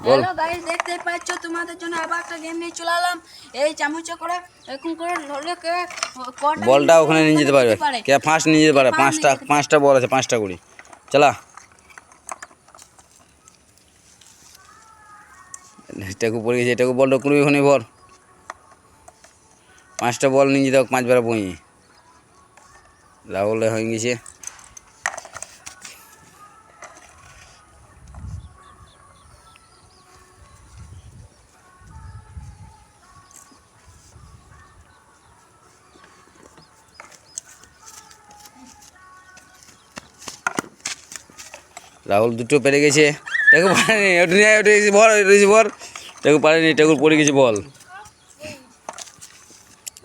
বল। Hello guys, দেখতে পাচ্ছ তোমাদের জন্য আবার একটা গেম নিয়ে চলে এলাম। এই চামচে করে এরকম করে ধরলে কে কটা বলটা ওখানে নিয়ে যেতে পারবে, কে ফার্স্ট নিয়ে যেতে পারে। পাঁচটা বল আছে, 5টা করে। চলা, এটাকে পড়ে গেছে, এটাকে বলটা কুড়ি ওখানে ভর। 5টা বল নিয়ে যেতে হোক, 5 বার বই। রাহুল হয়ে গেছে। রাহুল দুটো পেরে গেছে, টেকু পারেনি। ওটা নিয়ে ওটা গেছে বল, ওটা গেছে বল। টেকু পারেনি, টেকুর পড়ে গেছে বল।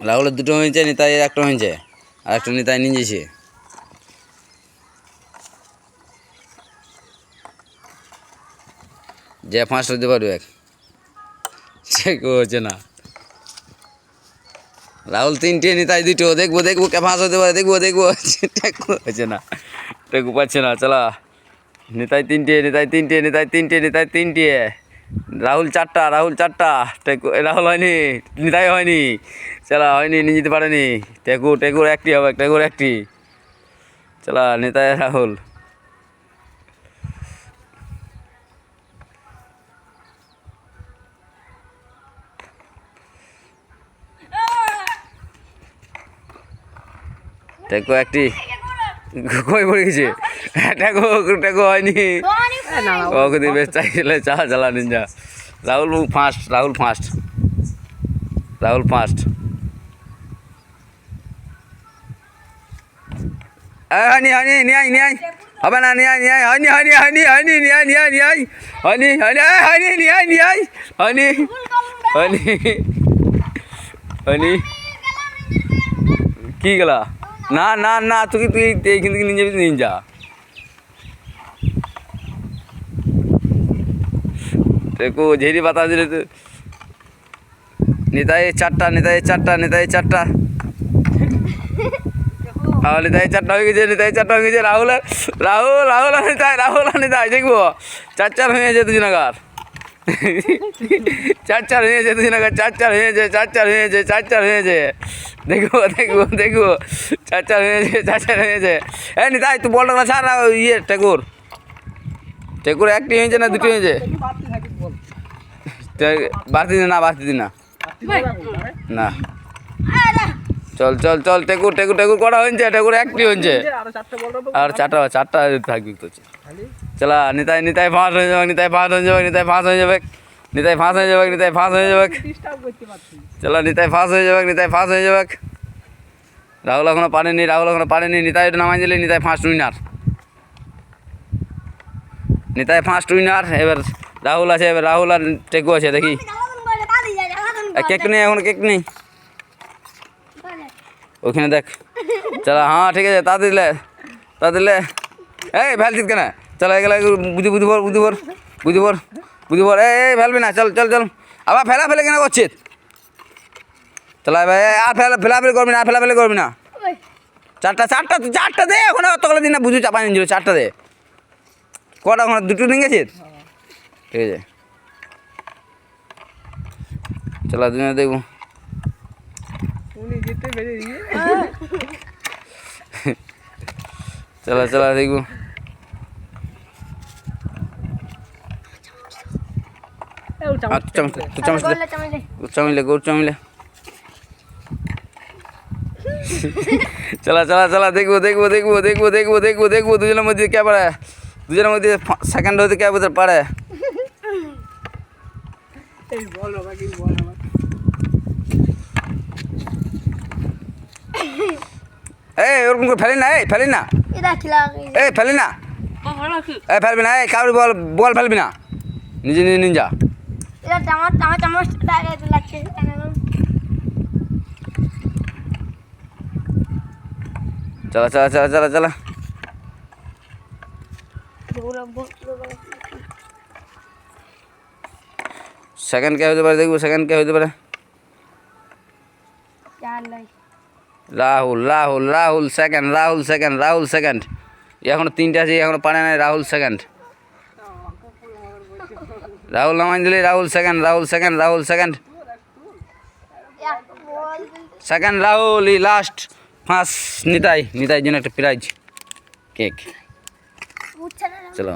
রাহুলের দুটো হয়েছে, নিতাই একটা হয়েছে, আর একটা নিতাই নিয়ে যেছে। যে ফার্স্ট হতে পারবে হচ্ছে না। রাহুল 3টে, নিতাই 2টো। দেখবো দেখবো কে ফার্স্ট হতে পারে, দেখবো দেখবো। টেকু হচ্ছে না, টেকু পাচ্ছে না। চলা, নিতাই 3টে, নিতাই 3টে, নিতাই 3টে, নিতাই 3টে। রাহুল 4টা, রাহুল 4টা। টেকু, রাহুল হয়নি, নিতাই হয়নি। চলা, হয়নি, নিয়ে যেতে পারেনি। টেকুর একটি হবে, টেকুর একটি। চলা, নিতাই রাহুল। টেকু একটি কই পড়ে গেছে। টেকু হয়নি। ওকে দিয়ে বেশ চাইছিলে, চালা Ninja. Rahul first, Rahul first, Rahul first. হয়নি হয়নি, নিয়াই নিয়াই হবে না, নিয়াই নিয়াই হয়নি হয়নি হয়নি হয়নি, নিয়াই নিয়াই নিয়াই হয়নি হয়নি হয়নি, নিয়াই নিয়াই হয়নি হয়নি হয়নি। কি গেলা? না না না, তুই এইখান থেকে নিয়ে যাবি, নিয়ে যা। দেখো ঝেড়ি পাতা দিলে তো। নিতাই 4টা, নিতাই 4টা, নিতাই 4টা। নিতাই 4টা হয়ে গেছে, নিতাই 4টা হয়ে গেছে। রাহুল রাহুল রাহুল নিতাই, রাহুল নিতাই। দেখবো 4-4 হয়ে গেছে দুজনাকার। 4-4 হয়ে গেছে দুজনাকার, 4-4 হয়ে গেছে, 4-4 হয়ে গেছে, 4-4 হয়ে গেছে। দেখবো দেখবো দেখবো 4-4 হয়ে গেছে, 4-4 হয়ে গেছে। নিতাই তুই বলটা ছাড়। ইয়ে টেকুর একটি হয়েছে না, 2টি হয়েছে? বাড়তি দিন না, বাড়তি দিন না, না। চল চল চল, টেকুর কটা হয়েছে? টেকুর একটি হয়েছে, আর 4টা থাকবি তো। চলা, নিতাই ফার্স্ট হয়ে যাবে, নিতাই ফার্স্ট হয়ে যাবে, নিতাই ফার্স্ট হয়ে যাবে, নিতাই ফার্স্ট হয়ে যাবে, নিতাই ফার্স্ট হয়ে যাবে। চলো, নিতাই ফার্স্ট হয়ে যাবে, নিতাই ফার্স্ট হয়ে যাবে। রাহুল এখনো পারেনি, রাহুল এখনো পারেনি। নিতাই নামাই দিলে Nitai first winner, Nitai first winner. এবার রাহুল আছে, এবার রাহুল আর টেকু আছে। দেখি কেক নেই, এখন কেক নেই ওখানে, দেখ। চলো, হ্যাঁ ঠিক আছে, তা দিলে এই ভ্যালচিত কেন? চলো, এগুলো বুঝি এই ফেলবি না। চল চল চল, আবার ফেলে কেন করছিস? চলো ভাই, আর ফেলাফেলি করবি না, ফেলাফেলি করবি না। 4টা দে, এখন অতগুলো দিন না, বুঝু চাপা নিয়ে যাবে। 4টা দে। কটা এখন? 2টো নিয়ে গেছিস? ঠিক আছে, চলো দুজনে দেখবো। চলো চলো দেখবো। চামিলে চলা চলা চলা, দেখবো দেখবো দেখবো দেখবো দেখবো দেখবো দেখবো দুজনের মধ্যে কে পারে, দুজনের মধ্যে সেকেন্ড হতে কে পারে। এই ওরকম করে ফেলি না, এই ফেলি না, এই ফেলি না, এই ফেলবি না, এই কাউরি বল ফেলবি না, নিজে নিজে নিয়ে যা। চলা চলা চলা চলা চলা। সেকেন্ড কে হতে পারে, দেখবো সেকেন্ড কে হতে পারে। Rahul Rahul Rahul second, Rahul second, Rahul second. এখনো 3টে আছে, এখনো পারে নাই। রাহুল সেকেন্ড। রাহুল নামাই দিলি, Rahul second, Rahul second, Rahul second, second Rahul, ই লাস্ট ফার্স্ট নিতাই, নিতাই জন্য একটা প্রাইজ কেক। চলো।